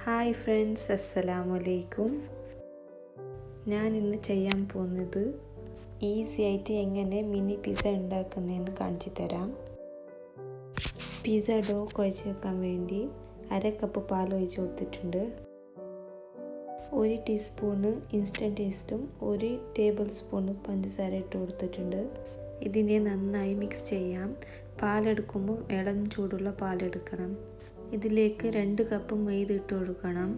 Hi friends, അസ്സലാമു അലൈക്കും. ഞാൻ ഇന്ന് ചെയ്യാൻ പോകുന്നത് ഈസി ആയിട്ട് എങ്ങനെ മിനി പിസ്സ ഉണ്ടാക്കുന്നതെന്ന് കാണിച്ചു തരാം. പിസ്സ ഡോ കുഴച്ച് വെക്കാൻ വേണ്ടി 1/2 കപ്പ് പാൽ ഒഴിച്ച് കൊടുത്തിട്ടുണ്ട്. 1 ടീസ്പൂണ് ഇൻസ്റ്റൻറ്റ് ഈസ്റ്റും 1 ടേബിൾ സ്പൂണ് പഞ്ചസാര ഇട്ട് കൊടുത്തിട്ടുണ്ട്. ഇതിനെ നന്നായി മിക്സ് ചെയ്യാം. പാലെടുക്കുമ്പോൾ ഇളം ചൂടുള്ള പാലെടുക്കണം. ഇതിലേക്ക് 2 കപ്പ് മൈദ ഇട്ട് കൊടുക്കണം.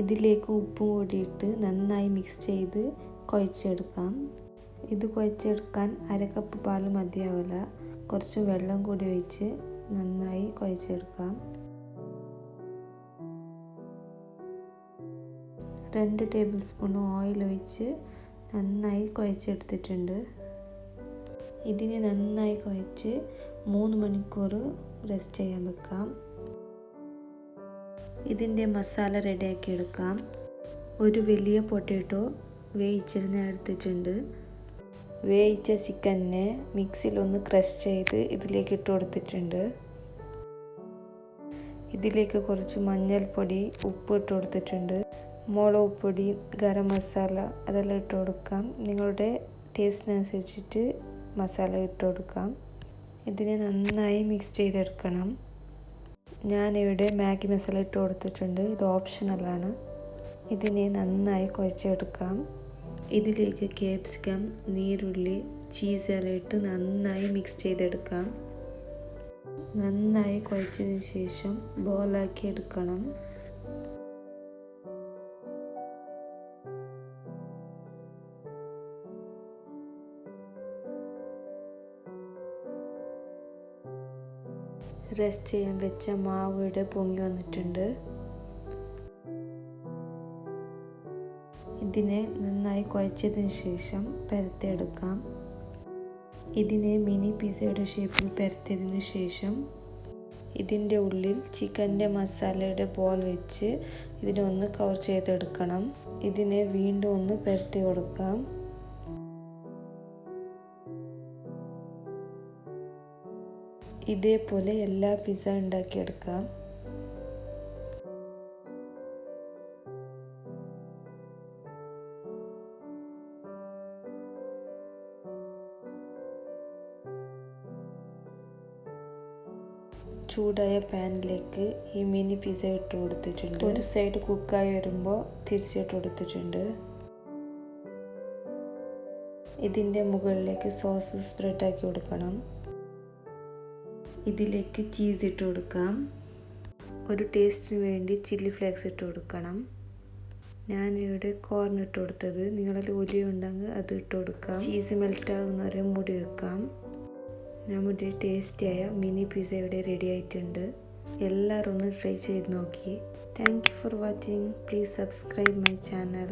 ഇതിലേക്ക് ഉപ്പും കൂടി ഇട്ട് നന്നായി മിക്സ് ചെയ്ത് കുഴച്ചെടുക്കാം. ഇത് കുഴച്ചെടുക്കാൻ 1/2 കപ്പ് പാൽ മതിയാവില്ല, കുറച്ച് വെള്ളം കൂടി ഒഴിച്ച് നന്നായി കുഴച്ചെടുക്കാം. 2 ടേബിൾ സ്പൂൺ ഓയിൽ ഒഴിച്ച് നന്നായി കുഴച്ചെടുത്തിട്ടുണ്ട്. ഇതിനെ നന്നായി കുഴച്ച് 3 മണിക്കൂർ റെസ്റ്റ് ചെയ്യാൻ വെക്കാം. ഇതിൻ്റെ മസാല റെഡിയാക്കി എടുക്കാം. ഒരു വലിയ പൊട്ടാറ്റോ വേവിച്ചിരുന്ന് എടുത്തിട്ടുണ്ട്. വേവിച്ച ചിക്കനെ മിക്സിയിൽ ഒന്ന് ക്രഷ് ചെയ്ത് ഇതിലേക്ക് ഇട്ട് കൊടുത്തിട്ടുണ്ട്. ഇതിലേക്ക് കുറച്ച് മഞ്ഞൾപ്പൊടി, ഉപ്പ് ഇട്ട് കൊടുത്തിട്ടുണ്ട്. മുളക് പൊടി, ഗരം മസാല അതെല്ലാം ഇട്ട് കൊടുക്കാം. നിങ്ങളുടെ ടേസ്റ്റിനനുസരിച്ചിട്ട് മസാല ഇട്ട് കൊടുക്കാം. ഇതിനെ നന്നായി മിക്സ് ചെയ്തെടുക്കണം. ഞാനിവിടെ മാഗി മസാല ഇട്ട് കൊടുത്തിട്ടുണ്ട്. ഇത് ഓപ്ഷണലാണ്. ഇതിനെ നന്നായി കുഴച്ചെടുക്കാം. ഇതിലേക്ക് ക്യാപ്സിക്കം, നീരുള്ളി, ചീസ് എല്ലാം ഇട്ട് നന്നായി മിക്സ് ചെയ്തെടുക്കാം. നന്നായി കുഴച്ചതിന് ശേഷം ബോളാക്കി എടുക്കണം. റെസ്റ്റ് ചെയ്യാൻ വെച്ച മാവ് ഇവിടെ പൊങ്ങി വന്നിട്ടുണ്ട്. ഇതിനെ നന്നായി കുഴച്ചതിന് ശേഷം പരത്തിയെടുക്കാം. ഇതിനെ മിനി പിസ്സയുടെ ഷേപ്പിൽ പരത്തിയതിന് ശേഷം ഇതിൻ്റെ ഉള്ളിൽ ചിക്കൻ്റെ മസാലയുടെ ബോൾ വെച്ച് ഇതിനെ ഒന്ന് കവർ ചെയ്തെടുക്കണം. ഇതിനെ വീണ്ടും ഒന്ന് പരത്തി കൊടുക്കാം. ഇതേപോലെ എല്ലാ പിസ്സ ഉണ്ടാക്കിയെടുക്കാം. ചൂടായ പാനിലേക്ക് ഈ മിനി പിസ്സ ഇട്ട് കൊടുത്തിട്ടുണ്ട്. ഒരു സൈഡ് കുക്കായി വരുമ്പോൾ തിരിച്ചിട്ട് കൊടുത്തിട്ടുണ്ട്. ഇതിൻ്റെ മുകളിലേക്ക് സോസ് സ്പ്രെഡാക്കി കൊടുക്കണം. ഇതിലേക്ക് ചീസ് ഇട്ട് കൊടുക്കാം. ഒരു ടേസ്റ്റിന് വേണ്ടി ചില്ലി ഫ്ലേക്സ് ഇട്ട് കൊടുക്കണം. ഞാനിവിടെ കോർൺ ഇട്ട് കൊടുത്തത്. നിങ്ങളിൽ ഒലിവ് ഉണ്ടെങ്കിൽ അത് ഇട്ട് കൊടുക്കാം. ചീസ് മെൽറ്റ് ആകുന്നവരെ മൂടി വെക്കാം. നമ്മുടെ ടേസ്റ്റിയായ മിനി പിസ്സ ഇവിടെ റെഡി ആയിട്ടുണ്ട്. എല്ലാവരും ഒന്ന് ട്രൈ ചെയ്ത് നോക്കി. Thank you for watching. Please subscribe my channel.